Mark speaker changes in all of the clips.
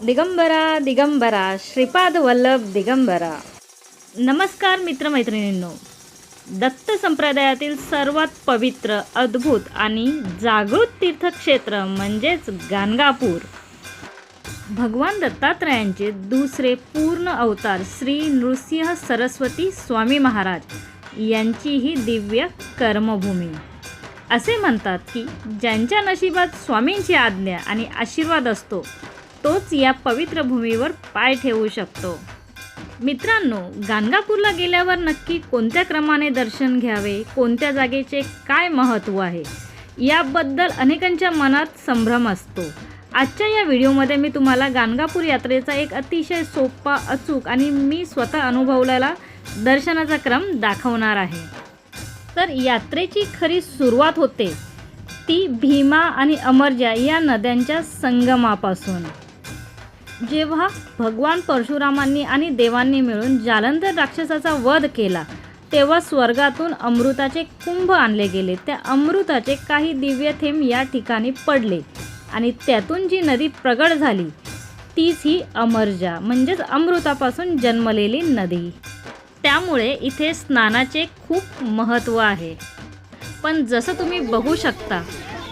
Speaker 1: दिगंबरा दिगंबरा श्रीपाद वल्लभ दिगंबरा. नमस्कार मित्रमैत्रिणींनो. दत्त संप्रदायातील सर्वात पवित्र, अद्भुत आणि जागृत तीर्थक्षेत्र म्हणजेच गाणगापूर. भगवान दत्तात्रयांचे दुसरे पूर्ण अवतार श्री नृसिंह सरस्वती स्वामी महाराज यांची ही दिव्य कर्मभूमी. असे म्हणतात की ज्यांच्या नशिबात स्वामींची आज्ञा आणि आशीर्वाद असतो तोच या पवित्र भूमीवर पाय ठेवू शकतो. मित्रांनो, गाणगापूरला गेल्यावर नक्की कोणत्या क्रमाने दर्शन घ्यावे, कोणत्या जागेचे काय महत्त्व आहे, याबद्दल अनेकांच्या मनात संभ्रम असतो. आजच्या या व्हिडिओमध्ये मी तुम्हाला गाणगापूर यात्रेचा एक अतिशय सोपा, अचूक आणि मी स्वतः अनुभवलेला दर्शनाचा क्रम दाखवणार आहे. तर यात्रेची खरी सुरुवात होते ती भीमा आणि अमरजा या नद्यांच्या संगमापासून. जेव्हा भगवान परशुरामांनी आणि देवांनी मिळून जालंधर राक्षसाचा वध केला तेव्हा स्वर्गातून अमृताचे कुंभ आणले गेले. त्या अमृताचे काही दिव्य थेंब या ठिकाणी पडले आणि त्यातून जी नदी प्रगट झाली तीच ही अमरजा म्हणजेच अमृतापासून जन्मलेली नदी. त्यामुळे इथे स्नानाचे खूप महत्त्व आहे. पण जसं तुम्ही बघू शकता,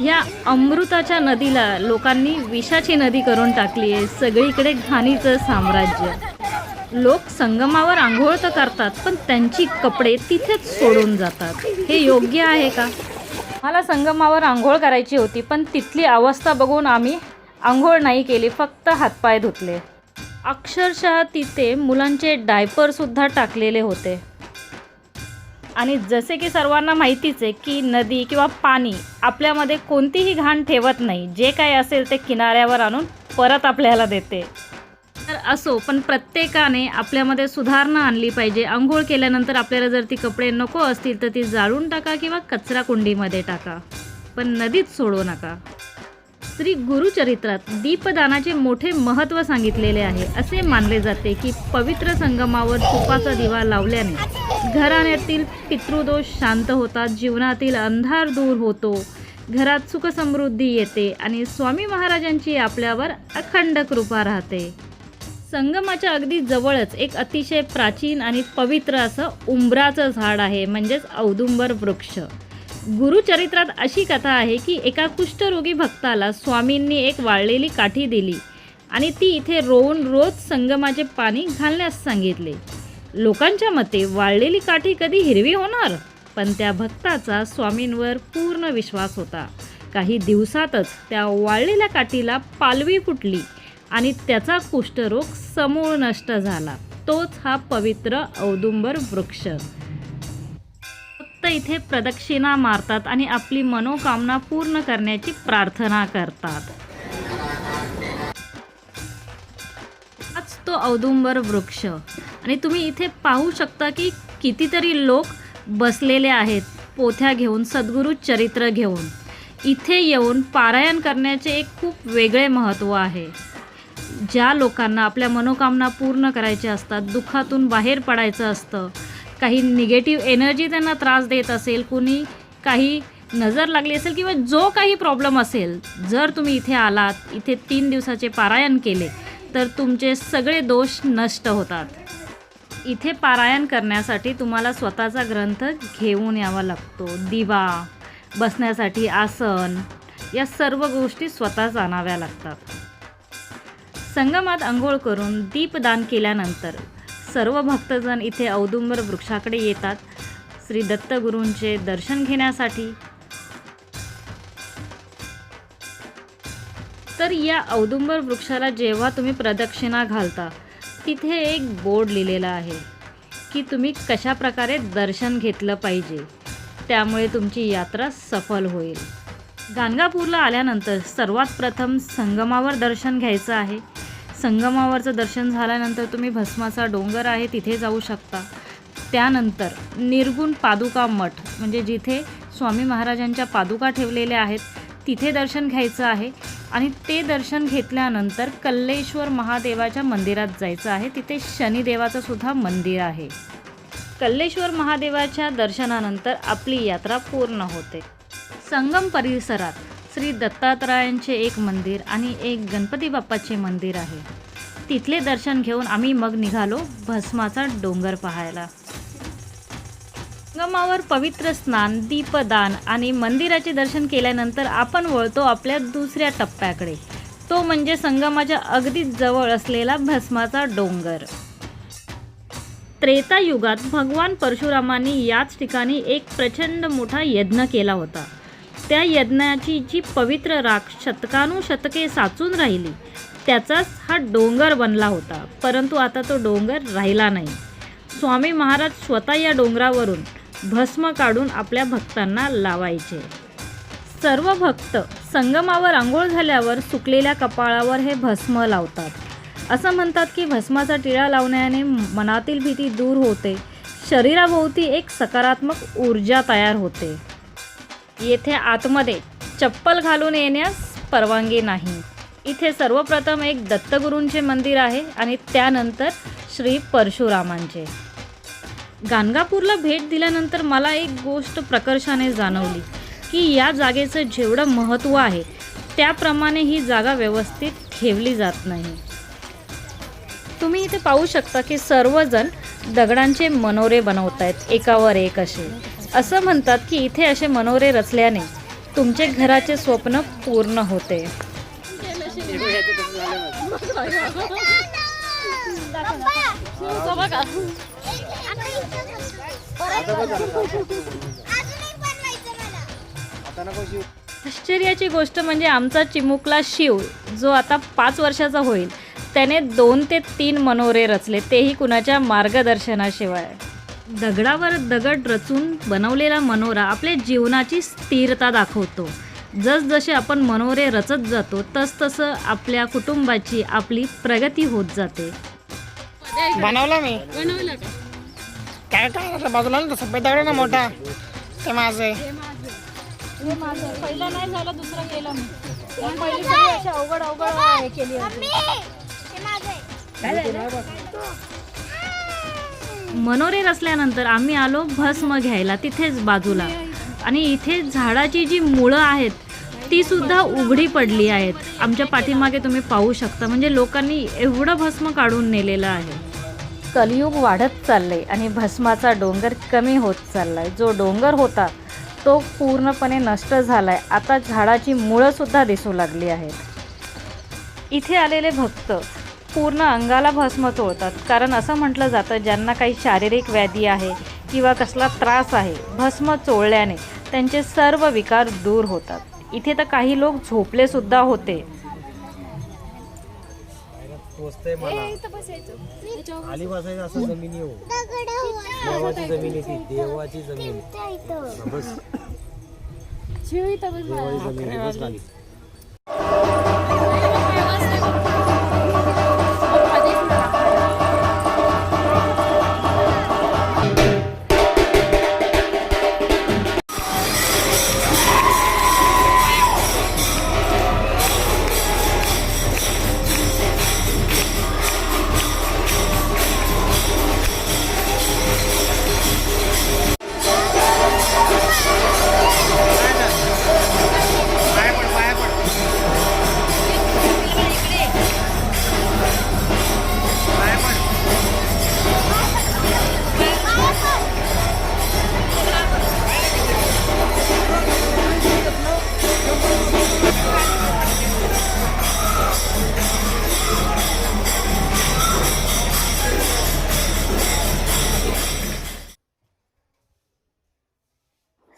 Speaker 1: या अमृताच्या नदीला लोकांनी विषाची नदी करून टाकली आहे. सगळीकडे घाणीचं साम्राज्य. लोक संगमावर आंघोळ तर करतात पण त्यांची कपडे तिथेच सोडून जातात. हे योग्य आहे का? मला संगमावर आंघोळ करायची होती पण तिथली अवस्था बघून आम्ही आंघोळ नाही केली, फक्त हातपाय धुतले. अक्षरशः तिथे मुलांचे डायपरसुद्धा टाकलेले होते. आणि जसे की सर्वांना माहितीच आहे की नदी किंवा पाणी आपल्यामध्ये कोणतीही घाण ठेवत नाही. जे काय असेल ते किनाऱ्यावर आणून परत आपल्याला देते. तर असो, पण प्रत्येकाने आपल्यामध्ये सुधारणा आणली पाहिजे. आंघोळ केल्यानंतर आपल्याला जर ती कपडे नको असतील तर ती जाळून टाका किंवा कचरा कुंडीमध्ये टाका, पण नदीत सोडू नका. श्री गुरुचरित्रात दीपदानाचे मोठे महत्त्व सांगितलेले आहे. असे मानले जाते की पवित्र संगमावर तुपाचा दिवा लावल्याने घराण्यातील पितृदोष शांत होतात, जीवनातील अंधार दूर होतो, घरात सुखसमृद्धी येते आणि स्वामी महाराजांची आपल्यावर अखंड कृपा राहते. संगमाच्या अगदी जवळच एक अतिशय प्राचीन आणि पवित्र असं उंबराचं झाड आहे म्हणजेच औदुंबर वृक्ष. गुरुचरित्रात अशी कथा आहे की एका कुष्ठरोगी भक्ताला स्वामींनी एक वाळलेली काठी दिली आणि ती इथे रोवून रोज संगमाचे पाणी घालण्यास सांगितले. लोकांच्या मते वाळलेली काठी कधी हिरवी होणार, पण त्या भक्ताचा स्वामींवर पूर्ण विश्वास होता. काही दिवसातच त्या वाळलेल्या काठीला पालवी फुटली आणि त्याचा कुष्ठरोग समूळ नष्ट झाला. तोच हा पवित्र औदुंबर वृक्ष. इथे प्रदक्षिणा मारतात आणि आपली मनोकामना पूर्ण करण्याची प्रार्थना करतात. हाच तो औदुंबर वृक्ष. आणि तुम्ही इथे पाहू शकता की कितीतरी लोक बसलेले आहेत पोथ्या घेऊन, सद्गुरू चरित्र घेऊन. इथे येऊन पारायण करण्याचे एक खूप वेगळे महत्त्व आहे. ज्या लोकांना आपल्या मनोकामना पूर्ण करायच्या असतात, दुःखातून बाहेर पडायचं असतं, काही निगेटिव्ह एनर्जी त्यांना त्रास देत असेल, कुणी काही नजर लागली असेल किंवा जो काही प्रॉब्लेम असेल, जर तुम्ही इथे आलात, इथे 3 दिवसाचे पारायण केले तर तुमचे सगळे दोष नष्ट होतात. इथे पारायण करण्यासाठी तुम्हाला स्वतःचा ग्रंथ घेऊन यावा लागतो. दिवा, बसण्यासाठी आसन, या सर्व गोष्टी स्वतःच आणाव्या लागतात. संगमात अंघोळ करून दीपदान केल्यानंतर सर्व भक्तजण इथे औदुंबर वृक्षाकडे येतात श्री दत्तगुरूंचे दर्शन घेण्यासाठी. तर या औदुंबर वृक्षाला जेव्हा तुम्ही प्रदक्षिणा घालता तिथे एक बोर्ड लिहिलेला आहे की तुम्ही कशा प्रकारे दर्शन घेतलं पाहिजे, त्यामुळे तुमची यात्रा सफल होईल. गाणगापूरला आल्यानंतर सर्वात प्रथम संगमावर दर्शन घ्यायचं आहे. संगमावरचं दर्शन झाल्यानंतर तुम्ही भस्माचा डोंगर आहे तिथे जाऊ शकता. त्यानंतर निर्गुण पादुका मठ म्हणजे जिथे स्वामी महाराजांच्या पादुका ठेवलेल्या आहेत तिथे दर्शन घ्यायचं आहे. आणि ते दर्शन घेतल्यानंतर कल्लेश्वर महादेवाच्या मंदिरात जायचं आहे. तिथे शनिदेवाचं सुद्धा मंदिर आहे. कल्लेश्वर महादेवाच्या दर्शनानंतर आपली यात्रा पूर्ण होते. संगम परिसरात श्री दत्तात्रयांचे एक मंदिर आणि एक गणपती बाप्पाचे मंदिर आहे. तिथले दर्शन घेऊन आम्ही मग निघालो भस्माचा डोंगर पाहायला. संगमावर पवित्र स्नान, दीपदान आणि मंदिराचे दर्शन केल्यानंतर आपण वळतो आपल्या दुसऱ्या टप्प्याकडे. तो म्हणजे संगमाच्या अगदी जवळ असलेला भस्माचा डोंगर. त्रेतायुगात भगवान परशुरामांनी याच ठिकाणी एक प्रचंड मोठा यज्ञ केला होता. त्या यज्ञाची जी पवित्र राख शतकानुशतके साचून राहिली त्याचाच हा डोंगर बनला होता. परंतु आता तो डोंगर राहिला नाही. स्वामी महाराज स्वतः या डोंगरावरून भस्म काढून आपल्या भक्तांना लावायचे. सर्व भक्त संगमावर आंघोळ झाल्यावर सुकलेल्या कपाळावर हे भस्म लावतात. असं म्हणतात की भस्माचा टिळा लावण्याने मनातील भीती दूर होते, शरीराभोवती एक सकारात्मक ऊर्जा तयार होते. येथे आतमध्ये चप्पल घालून येण्यास परवानगी नाही. इथे सर्वप्रथम एक दत्तगुरूंचे मंदिर आहे आणि त्यानंतर श्री परशुरामांचे. गाणगापूरला भेट दिल्यानंतर मला एक गोष्ट प्रकर्षाने जाणवली की या जागेचं जेवढं महत्त्व आहे त्याप्रमाणे ही जागा व्यवस्थित ठेवली जात नाही. तुम्ही इथे पाहू शकता की सर्वजण दगडांचे मनोरे बनवत आहेत एकावर एक असे. असं म्हणतात की इथे असे मनोरे रचल्याने तुमचे घराचे स्वप्न पूर्ण होते. आश्चर्याची गोष्ट म्हणजे आमचा चिमुकला शिव जो आता 5 वर्षाचा होईल त्याने 2 ते 3 मनोरे रचले, तेही कुणाच्या मार्गदर्शनाशिवाय. दगडावर दगड रचून बनवलेला मनोरा आपल्या जीवनाची स्थिरता दाखवतो. जसजसे आपण मनोरे रचत जातो तसतसं आपल्या कुटुंबाची आपली प्रगती होत जाते.
Speaker 2: बनवलं मी काय काय बाजूला ना सफेद दगड ना मोठा ते माझे
Speaker 1: पहिला नाही झालं, दुसरं केलं मी. पहिली सगळी अशी अवघड अवघड केली होती. मनोरे रचल्यानंतर आम्ही आलो भस्म घ्यायला तिथेच बाजूला. आणि इथे झाडाची जी मुळं आहेत ती सुद्धा उघडी पडली आहेत. आमच्या पाठीमागे तुम्ही पाहू शकता. म्हणजे लोकांनी एवढं भस्म काढून नेलेलं आहे. कलियुग वाढत चाललंय आणि भस्माचा डोंगर कमी होत चाललाय. जो डोंगर होता तो पूर्णपणे नष्ट झालाय. आता झाडाची मुळं सुद्धा दिसू लागली आहेत. इथे आलेले भक्त पूर्ण अंगाला भस्म चोळतात. कारण असं म्हटलं जातं ज्यांना काही शारीरिक व्याधी आहे किंवा कसला त्रास आहे भस्म चोळल्याने त्यांचे सर्व विकार दूर होतात. इथे तर काही लोक झोपले सुद्धा होते.
Speaker 3: खाली बसायचं असं जमिनी हो, देवाची जमीन आहे ती, देवाची जमीन बस, देवाची जमीन बस खाली.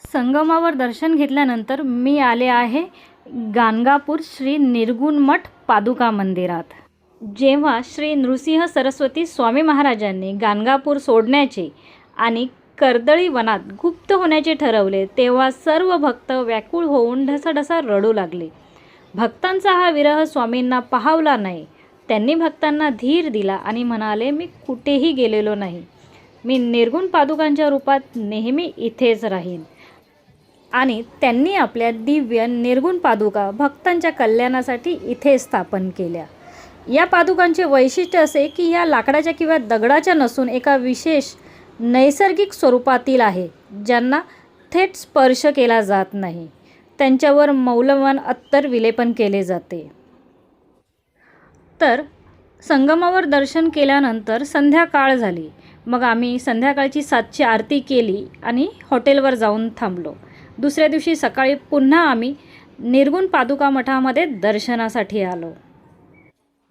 Speaker 1: संगमावर दर्शन घेतल्यानंतर मी आले आहे गाणगापूर श्री निर्गुण मठ पादुका मंदिरात. जेव्हा श्री नृसिंह सरस्वती स्वामी महाराजांनी गाणगापूर सोडण्याचे आणि कर्दळी वनात गुप्त होण्याचे ठरवले तेव्हा सर्व भक्त व्याकुळ होऊन ढसाढसा रडू लागले. भक्तांचा हा विरह स्वामींना पाहावला नाही. त्यांनी भक्तांना धीर दिला आणि म्हणाले, मी कुठेही गेलेलो नाही. मी निर्गुण पादुकांच्या रूपात नेहमी इथेच राहीन. आणि त्यांनी आपल्या दिव्य निर्गुण पादुका भक्तांच्या कल्याणासाठी इथे स्थापन केल्या. या पादुकांचे वैशिष्ट्य असे की या लाकडाच्या किंवा दगडाच्या नसून एका विशेष नैसर्गिक स्वरूपातील आहे, ज्यांना थेट स्पर्श केला जात नाही. त्यांच्यावर मौल्यवान अत्तर विलेपन केले जाते. तर संगमावर दर्शन केल्यानंतर संध्याकाळ झाली. मग आम्ही संध्याकाळची 7ची आरती केली आणि हॉटेलवर जाऊन थांबलो. दुसऱ्या दिवशी सकाळी पुन्हा आम्ही निर्गुण पादुका मठामध्ये दर्शनासाठी आलो.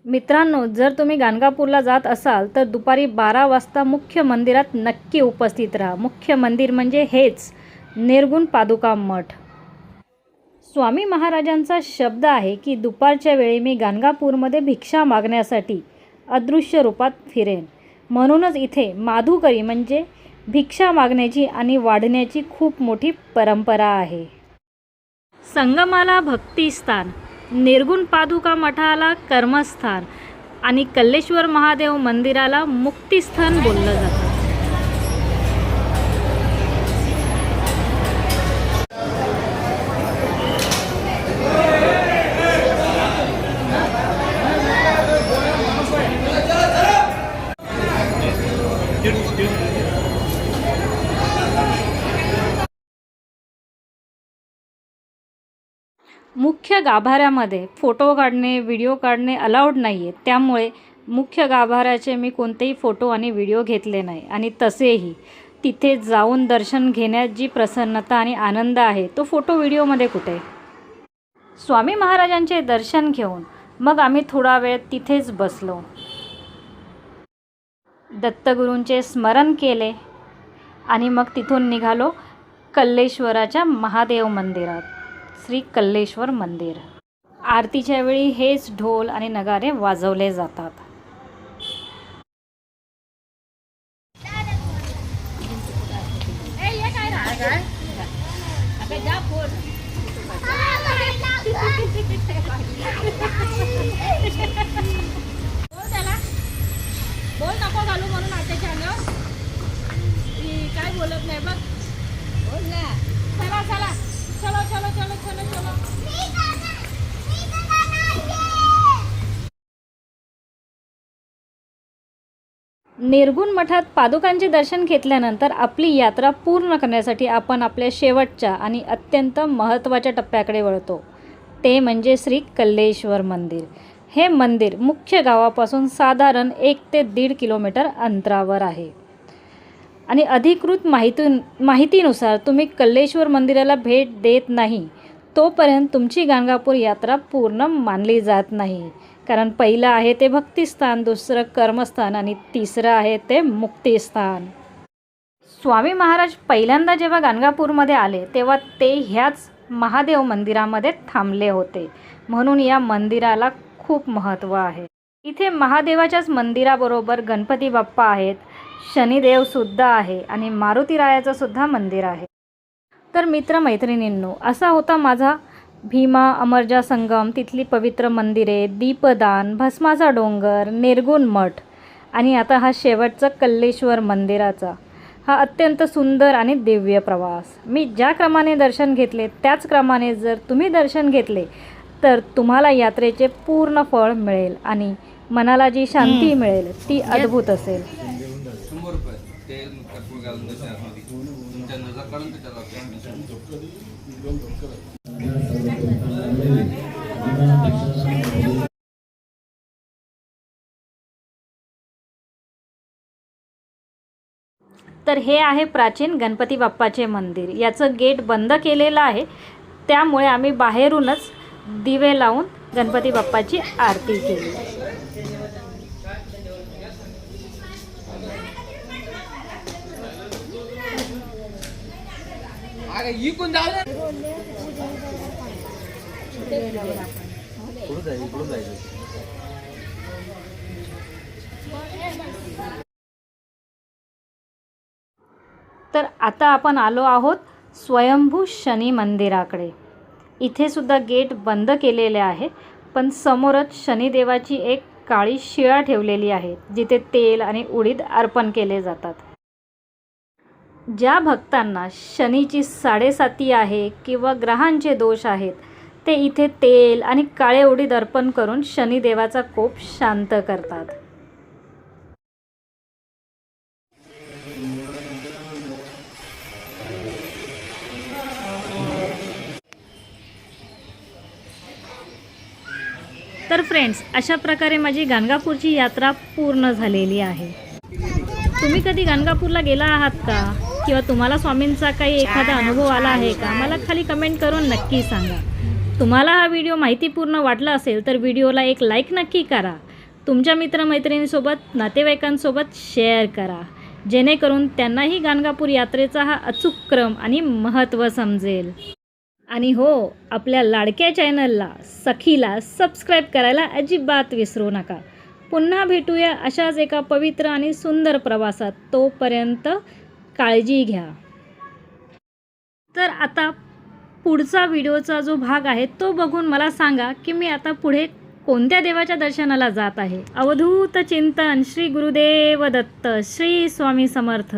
Speaker 1: मित्रांनो, जर तुम्ही गाणगापूरला जात असाल तर दुपारी 12 वाजता मुख्य मंदिरात नक्की उपस्थित राहा. मुख्य मंदिर म्हणजे हेच निर्गुण पादुका मठ. स्वामी महाराजांचा शब्द आहे की दुपारच्या वेळी मी गाणगापूरमध्ये भिक्षा मागण्यासाठी अदृश्य रूपात फिरेन. म्हणूनच इथे माधुकरी म्हणजे भिक्षा मागण्याची आणि वाढण्याची खूप मोठी परंपरा आहे. संगमाला भक्तिस्थान, निर्गुण पादुका मठाला कर्मस्थान आणि कल्लेश्वर महादेव मंदिराला मुक्तिस्थान बोललं जातं. मुख्य गाभाऱ्यामध्ये फोटो काढणे, व्हिडिओ काढणे अलाउड नाही आहे. त्यामुळे मुख्य गाभाऱ्याचे मी कोणतेही फोटो आणि व्हिडिओ घेतले नाही. आणि तसेही तिथे जाऊन दर्शन घेण्यात जी प्रसन्नता आणि आनंद आहे तो फोटो व्हिडिओमध्ये कुठे. स्वामी महाराजांचे दर्शन घेऊन मग आम्ही थोडा वेळ तिथेच बसलो. दत्तगुरूंचे स्मरण केले आणि मग तिथून निघालो कल्लेश्वराच्या महादेव मंदिरात, श्री कल्लेश्वर मंदिर. आरतीच्या वेळी हेच ढोल आणि नगारे वाजवले जातात.
Speaker 4: बोल नको घालू म्हणून आत्याच्या अंगावर काय बोलत नाही बघ. बोल ना. चला चला चलो चलो चलो चलो चलो.
Speaker 1: निर्गुण मठात पादुकांचे दर्शन घेतल्यानंतर आपली यात्रा पूर्ण करण्यासाठी आपण आपल्या शेवटच्या आणि अत्यंत महत्त्वाच्या टप्प्याकडे वळतो. ते म्हणजे श्री कल्लेश्वर मंदिर. हे मंदिर मुख्य गावापासून साधारण 1 ते 1.5 किलोमीटर अंतरावर आहे. आणि अधिकृत माहितीनुसार तुम्ही कल्लेश्वर मंदिराला भेट देत नाही तोपर्यंत तुमची गाणगापूर यात्रा पूर्ण मानली जात नाही. कारण पहिलं आहे ते भक्तिस्थान, दुसरं कर्मस्थान आणि तिसरं आहे ते मुक्तिस्थान. स्वामी महाराज पहिल्यांदा जेव्हा गाणगापूरमध्ये आले तेव्हा ते ह्याच महादेव मंदिरामध्ये थांबले होते. म्हणून या मंदिराला खूप महत्त्व आहे. इथे महादेवाच्याच मंदिराबरोबर गणपती बाप्पा आहेत, शनिदेवसुद्धा आहे आणि मारुतीरायाचं सुद्धा मंदिर आहे. तर मित्रमैत्रिणींनो, असा होता माझा भीमा अमरजा संगम, तिथली पवित्र मंदिरे, दीपदान, भस्माचा डोंगर, निर्गुण मठ आणि आता हा शेवटचा कल्लेश्वर मंदिराचा हा अत्यंत सुंदर आणि दिव्य प्रवास. मी ज्या क्रमाने दर्शन घेतले त्याच क्रमाने जर तुम्ही दर्शन घेतले तर तुम्हाला यात्रेचे पूर्ण फळ मिळेल आणि मनाला जी शांती मिळेल ती अद्भुत असेल. तर हे आहे प्राचीन गणपती बाप्पाचे मंदिर. याचं गेट बंद केलेलं आहे, त्यामुळे आम्ही बाहेरूनच दिवे लावून गणपती बाप्पाची आरती केली. तर आता आपण आलो आहोत स्वयंभू शनी मंदिराकडे. इथे सुद्धा गेट बंद केलेले आहे, पण समोरच शनिदेवाची एक काळी शिळा ठेवलेली आहे जिथे तेल आणि उडीद अर्पण केले जातात. ज्या भक्तांना शनीची 7.5 आहे किंवा ग्रहांचे दोष आहेत ते इथे तेल आणि काळे उडीद अर्पण करून शनिदेवाचा कोप शांत करतात. तर फ्रेंड्स, अशा प्रकारे माझी गाणगापूरची यात्रा पूर्ण झालेली आहे. तुम्ही कधी गाणगापूरला गेला आहात का? किंवा तुम्हाला स्वामींचा काही एखादा अनुभव आला आहे का? मला खाली कमेंट करून नक्की सांगा. तुम्हाला हा व्हिडिओ माहितीपूर्ण वाटला असेल तर व्हिडिओला एक लाईक नक्की करा. तुमच्या मित्रमैत्रिणींसोबत, नातेवाईकांसोबत शेअर करा, जेणेकरून त्यांनाही गाणगापूर यात्रेचा हा अचूक क्रम आणि महत्त्व समजेल. आणि हो, आपल्या लाडक्या चॅनलला सखीला सबस्क्राईब करायला अजिबात विसरू नका. पुन्हा भेटूया अशाच एका पवित्र आणि सुंदर प्रवासात. तोपर्यंत काळजी घ्या. तर आता पुढचा व्हिडिओचा जो भाग आहे तो बघून मला सांगा की मी आता पुढे कोणत्या देवाच्या दर्शनाला जात आहे. अवधूत चिंतन. श्री गुरुदेव दत्त. श्री स्वामी समर्थ.